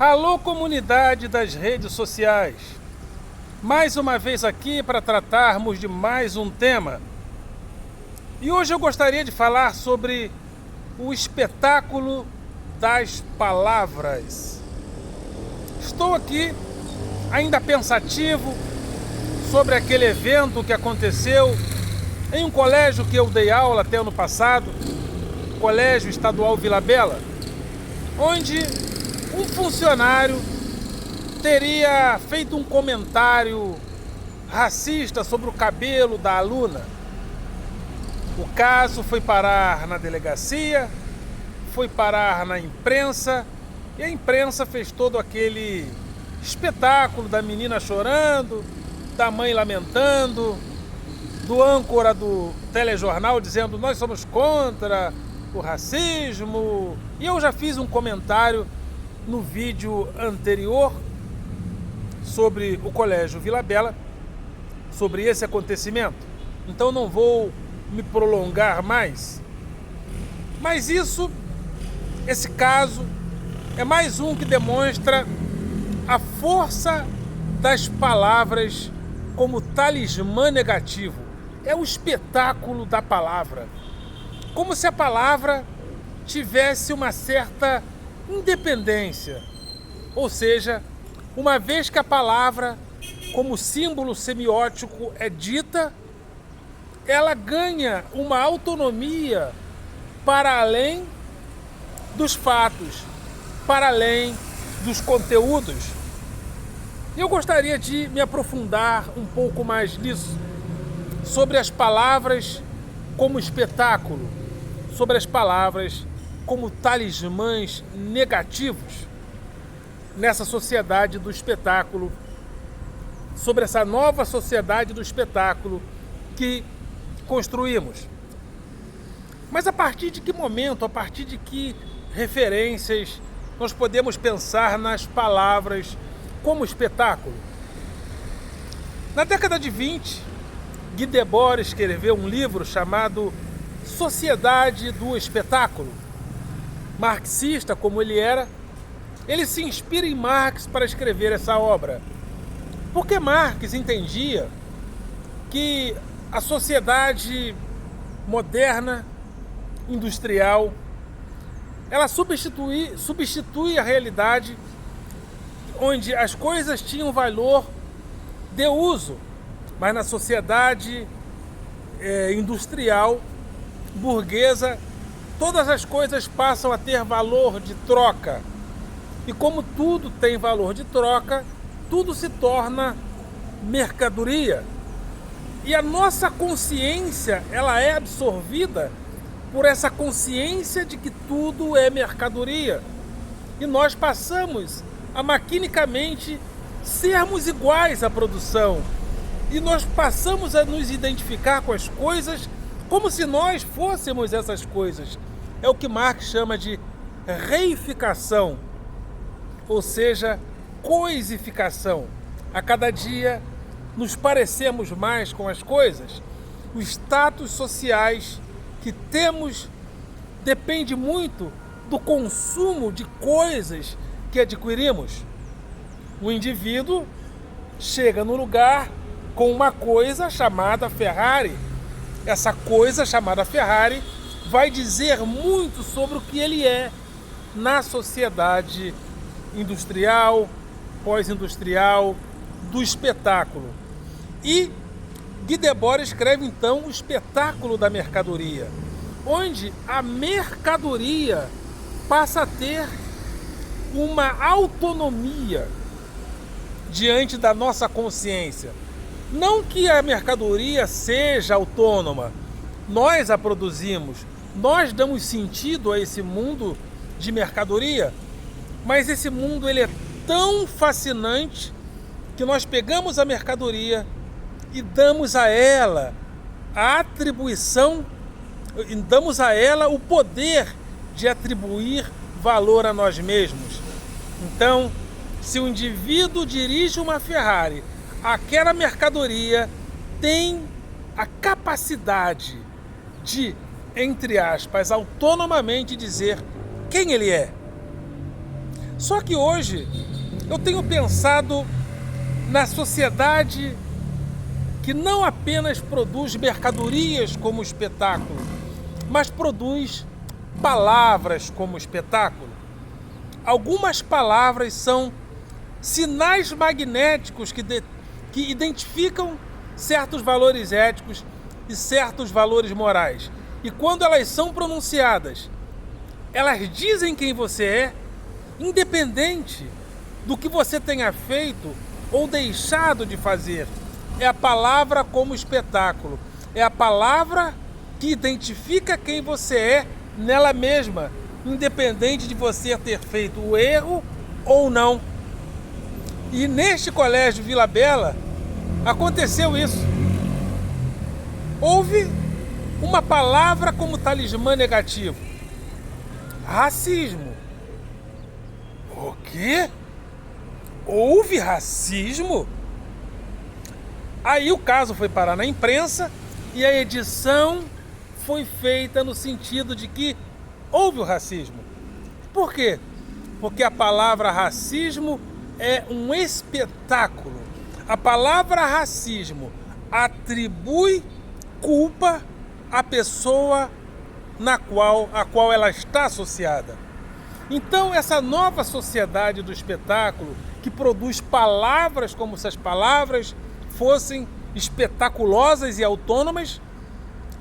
Alô, comunidade das redes sociais! Mais uma vez aqui para tratarmos de mais um tema. E hoje eu gostaria de falar sobre o espetáculo das palavras. Estou aqui ainda pensativo sobre aquele evento que aconteceu em um colégio que eu dei aula até ano passado, Colégio Estadual Vila Bela, onde um funcionário teria feito um comentário racista sobre o cabelo da aluna. O caso foi parar na delegacia, foi parar na imprensa, e a imprensa fez todo aquele espetáculo da menina chorando, da mãe lamentando, do âncora do telejornal dizendo nós somos contra o racismo. E eu já fiz um comentário no vídeo anterior sobre o Colégio Vila Bela, sobre esse acontecimento. Então não vou me prolongar mais. Mas esse caso é mais um que demonstra a força das palavras como talismã negativo. É o espetáculo da palavra. Como se a palavra tivesse uma certa independência. Ou seja, uma vez que a palavra, como símbolo semiótico, é dita, ela ganha uma autonomia para além dos fatos, para além dos conteúdos. Eu gostaria de me aprofundar um pouco mais nisso, sobre as palavras como espetáculo, sobre as palavras como talismãs negativos nessa sociedade do espetáculo, sobre essa nova sociedade do espetáculo que construímos. Mas a partir de que momento, a partir de que referências nós podemos pensar nas palavras como espetáculo? Na década de 20, Guy Debord escreveu um livro chamado Sociedade do Espetáculo. Marxista como ele era, ele se inspira em Marx para escrever essa obra. Porque Marx entendia que a sociedade moderna, industrial, ela substitui a realidade onde as coisas tinham valor de uso, mas na sociedade industrial, burguesa, todas as coisas passam a ter valor de troca. E como tudo tem valor de troca, tudo se torna mercadoria. E a nossa consciência, ela é absorvida por essa consciência de que tudo é mercadoria. E nós passamos a maquinicamente sermos iguais à produção. E nós passamos a nos identificar com as coisas como se nós fôssemos essas coisas. É o que Marx chama de reificação, ou seja, coisificação. A cada dia nos parecemos mais com as coisas. Os status sociais que temos depende muito do consumo de coisas que adquirimos. O indivíduo chega no lugar com uma coisa chamada Ferrari. Essa coisa chamada Ferrari vai dizer muito sobre o que ele é na sociedade industrial, pós-industrial, do espetáculo. E Guy Debord escreve então o espetáculo da mercadoria, onde a mercadoria passa a ter uma autonomia diante da nossa consciência. Não que a mercadoria seja autônoma, nós a produzimos, nós damos sentido a esse mundo de mercadoria, mas esse mundo ele é tão fascinante que nós pegamos a mercadoria e damos a ela a atribuição, damos a ela o poder de atribuir valor a nós mesmos. Então, se o indivíduo dirige uma Ferrari, aquela mercadoria tem a capacidade de, entre aspas, autonomamente dizer quem ele é. Só que hoje eu tenho pensado na sociedade que não apenas produz mercadorias como espetáculo, mas produz palavras como espetáculo. Algumas palavras são sinais magnéticos que identificam certos valores éticos e certos valores morais. E quando elas são pronunciadas, elas dizem quem você é, independente do que você tenha feito ou deixado de fazer. É a palavra como espetáculo. É a palavra que identifica quem você é nela mesma, independente de você ter feito o erro ou não. E neste colégio Vila Bela aconteceu isso. Houve uma palavra como talismã negativo: racismo. O quê? Houve racismo? Aí o caso foi parar na imprensa e a edição foi feita no sentido de que houve o racismo. Por quê? Porque a palavra racismo é um espetáculo. A palavra racismo atribui culpa à pessoa a qual ela está associada. Então, essa nova sociedade do espetáculo, que produz palavras como se as palavras fossem espetaculosas e autônomas,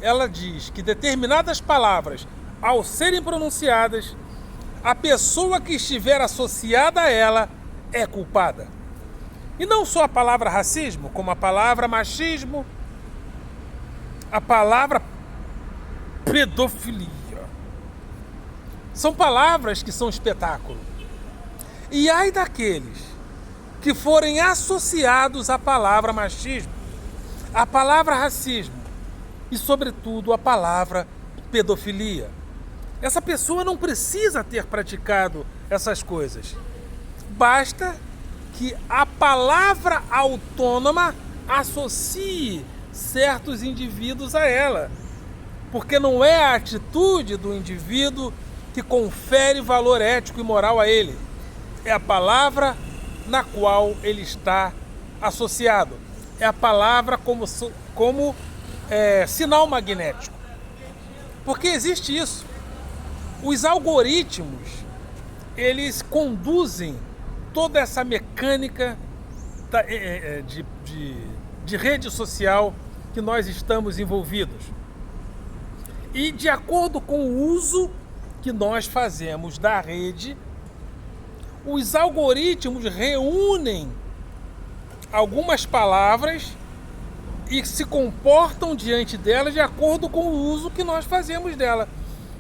ela diz que determinadas palavras, ao serem pronunciadas, a pessoa que estiver associada a ela é culpada. E não só a palavra racismo, como a palavra machismo, a palavra pedofilia. São palavras que são espetáculo. E ai daqueles que forem associados à palavra machismo, à palavra racismo e, sobretudo, à palavra pedofilia. Essa pessoa não precisa ter praticado essas coisas. Basta que a palavra autônoma associe certos indivíduos a ela. Porque não é a atitude do indivíduo que confere valor ético e moral a ele. É a palavra na qual ele está associado. É a palavra como sinal magnético. Porque existe isso. Os algoritmos, eles conduzem toda essa mecânica de rede social que nós estamos envolvidos. E de acordo com o uso que nós fazemos da rede, os algoritmos reúnem algumas palavras e se comportam diante delas de acordo com o uso que nós fazemos dela.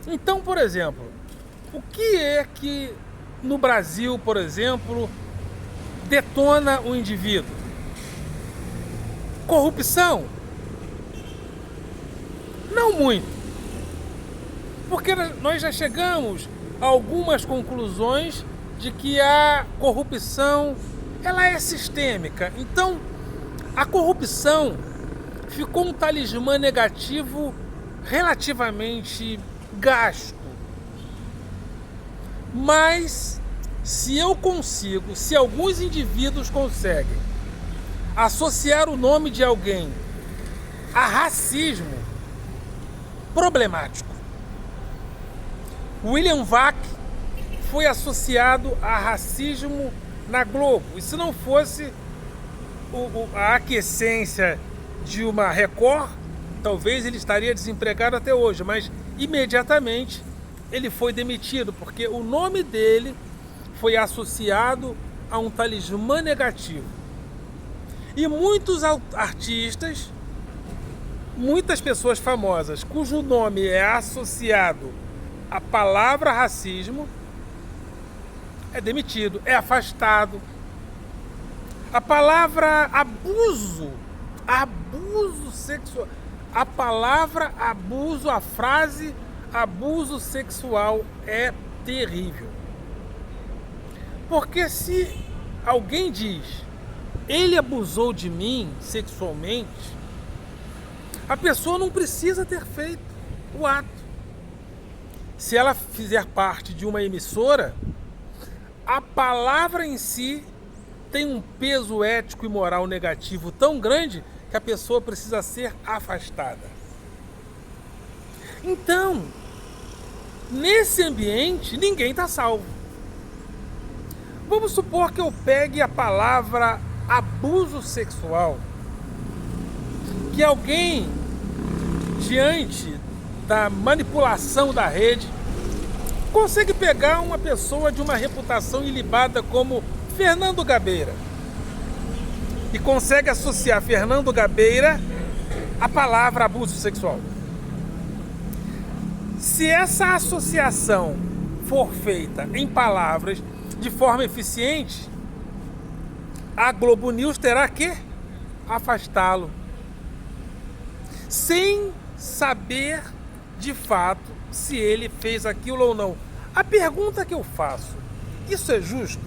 Então, por exemplo, o que é que no Brasil, por exemplo, detona o indivíduo? Corrupção? Não muito. Porque nós já chegamos a algumas conclusões de que a corrupção ela é sistêmica. Então, a corrupção ficou um talismã negativo relativamente gasto. Mas, se alguns indivíduos conseguem associar o nome de alguém a racismo, problemático. William Vac foi associado a racismo na Globo. E se não fosse a aquiescência de uma Record, talvez ele estaria desempregado até hoje. Mas imediatamente ele foi demitido, porque o nome dele foi associado a um talismã negativo. E muitos artistas, muitas pessoas famosas, cujo nome é associado à palavra racismo, é demitido, é afastado. A palavra abuso sexual, a palavra abuso, a frase abuso sexual é terrível. Porque se alguém diz, ele abusou de mim sexualmente, a pessoa não precisa ter feito o ato. Se ela fizer parte de uma emissora, a palavra em si tem um peso ético e moral negativo tão grande que a pessoa precisa ser afastada. Então, nesse ambiente, ninguém está salvo. Vamos supor que eu pegue a palavra abuso sexual, que alguém, diante da manipulação da rede, consegue pegar uma pessoa de uma reputação ilibada como Fernando Gabeira e consegue associar Fernando Gabeira à palavra abuso sexual. Se essa associação for feita em palavras de forma eficiente, a Globo News terá que afastá-lo, sem saber de fato se ele fez aquilo ou não. A pergunta que eu faço: isso é justo?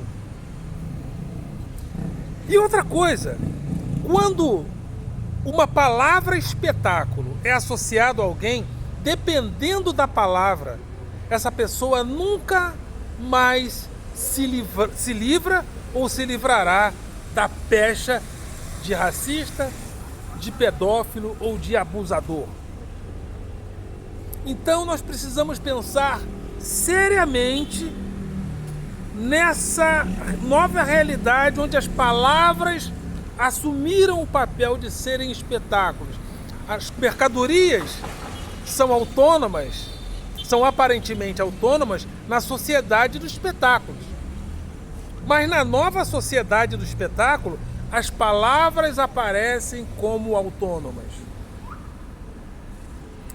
E outra coisa, quando uma palavra espetáculo é associado a alguém, dependendo da palavra, essa pessoa nunca mais se livra ou se livrará da pecha de racista, de pedófilo ou de abusador. Então nós precisamos pensar seriamente nessa nova realidade onde as palavras assumiram o papel de serem espetáculos. As mercadorias são autônomas, são aparentemente autônomas na sociedade dos espetáculos. Mas na nova sociedade do espetáculo, as palavras aparecem como autônomas.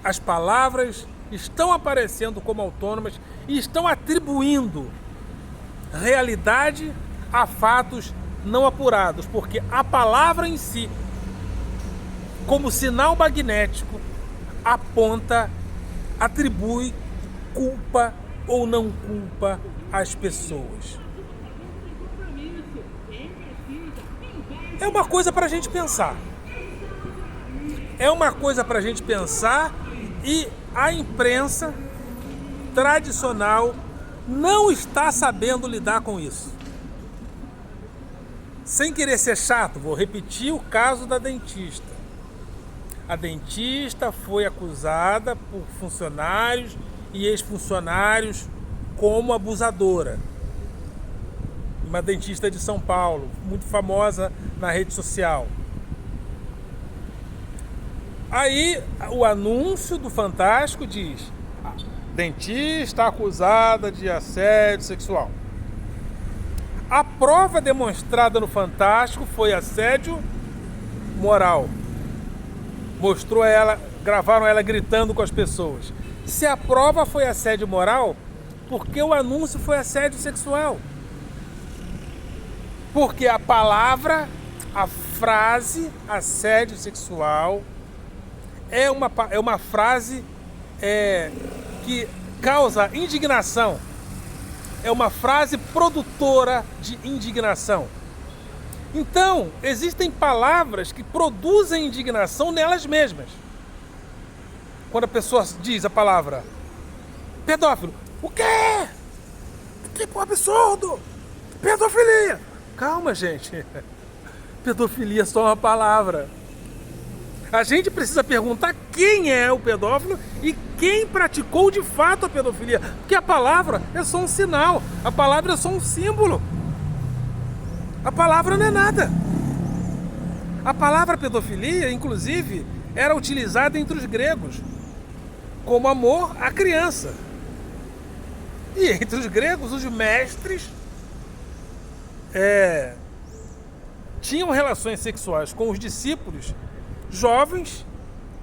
As palavras estão aparecendo como autônomas e estão atribuindo realidade a fatos não apurados, porque a palavra em si, como sinal magnético, aponta, atribui culpa ou não culpa às pessoas. É uma coisa para a gente pensar. É uma coisa para a gente pensar, e a imprensa tradicional não está sabendo lidar com isso. Sem querer ser chato, vou repetir o caso da dentista. A dentista foi acusada por funcionários e ex-funcionários como abusadora. Uma dentista de São Paulo, muito famosa na rede social. Aí o anúncio do Fantástico diz: dentista acusada de assédio sexual. A prova demonstrada no Fantástico foi assédio moral. Mostrou ela, gravaram ela gritando com as pessoas. Se a prova foi assédio moral, por que o anúncio foi assédio sexual? Porque a palavra, a frase assédio sexual é uma frase que causa indignação. É uma frase produtora de indignação. Então, existem palavras que produzem indignação nelas mesmas. Quando a pessoa diz a palavra pedófilo, o quê? Que absurdo! Pedofilia! Calma, gente. Pedofilia é só uma palavra. A gente precisa perguntar quem é o pedófilo e quem praticou de fato a pedofilia. Porque a palavra é só um sinal. A palavra é só um símbolo. A palavra não é nada. A palavra pedofilia, inclusive, era utilizada entre os gregos como amor à criança. E entre os gregos, os mestres tinham relações sexuais com os discípulos jovens,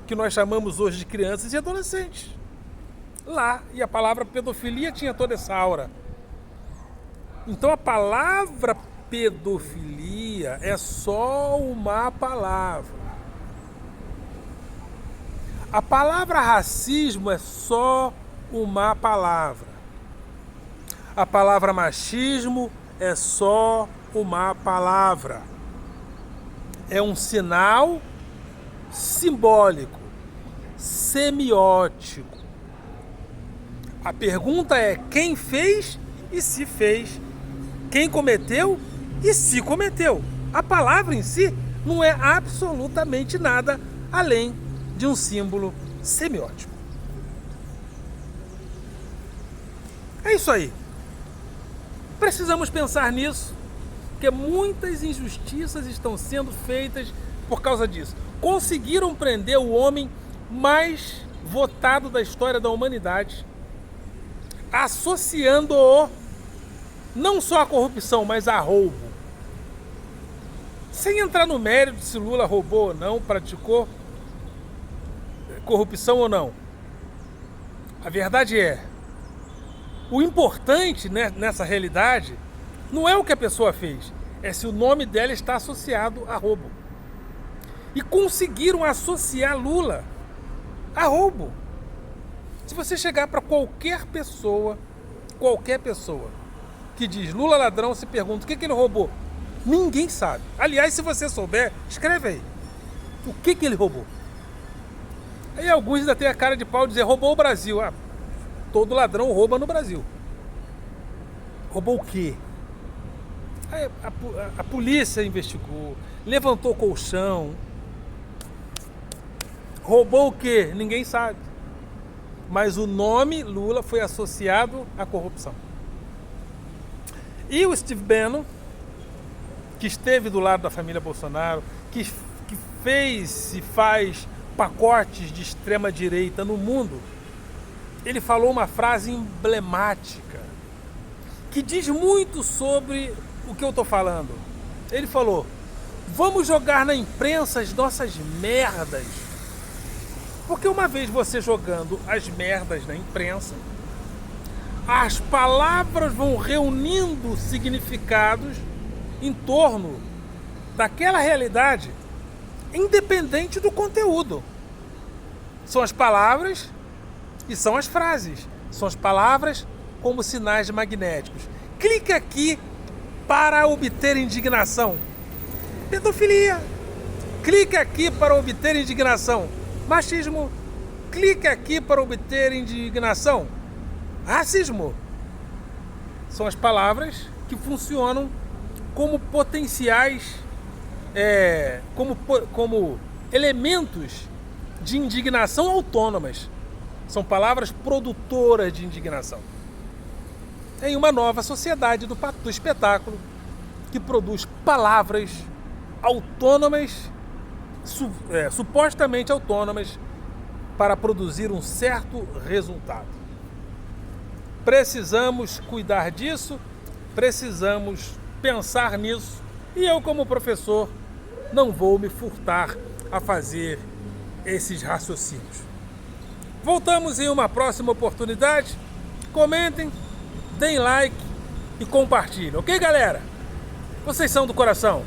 que nós chamamos hoje de crianças e adolescentes. Lá, e a palavra pedofilia tinha toda essa aura. Então a palavra pedofilia é só uma palavra. A palavra racismo é só uma palavra. A palavra machismo é só uma palavra. É um sinal simbólico, semiótico. A pergunta é quem fez e se fez quem cometeu e se cometeu. A palavra em si não é absolutamente nada além de um símbolo semiótico. É isso aí. Precisamos pensar nisso, porque muitas injustiças estão sendo feitas por causa disso. Conseguiram prender o homem mais votado da história da humanidade, associando-o não só à corrupção, mas a roubo. Sem entrar no mérito se Lula roubou ou não, praticou corrupção ou não. A verdade é, o importante, né, nessa realidade não é o que a pessoa fez, é se o nome dela está associado a roubo. E conseguiram associar Lula a roubo. Se você chegar para qualquer pessoa que diz Lula ladrão, se pergunta o que ele roubou, ninguém sabe. Aliás, se você souber, escreve aí. O que ele roubou? Aí alguns ainda têm a cara de pau de dizer roubou o Brasil. Ah, todo ladrão rouba no Brasil. Roubou o quê? Aí a polícia investigou, levantou colchão. Roubou o quê? Ninguém sabe. Mas o nome Lula foi associado à corrupção. E o Steve Bannon, que esteve do lado da família Bolsonaro, que fez e faz pacotes de extrema direita no mundo, ele falou uma frase emblemática que diz muito sobre o que eu estou falando. Ele falou: vamos jogar na imprensa as nossas merdas. Porque uma vez você jogando as merdas na imprensa, as palavras vão reunindo significados em torno daquela realidade, independente do conteúdo. São as palavras e são as frases. São as palavras como sinais magnéticos. Clique aqui para obter indignação. Pedofilia. Clique aqui para obter indignação. Machismo. Clique aqui para obter indignação. Racismo. São as palavras que funcionam como potenciais, como elementos de indignação autônomas. São palavras produtoras de indignação. Em uma nova sociedade do espetáculo que produz palavras autônomas, supostamente autônomas, para produzir um certo resultado. Precisamos cuidar disso, precisamos pensar nisso, e eu, como professor, não vou me furtar a fazer esses raciocínios. Voltamos em uma próxima oportunidade. Comentem, deem like e compartilhem, ok, galera? Vocês são do coração.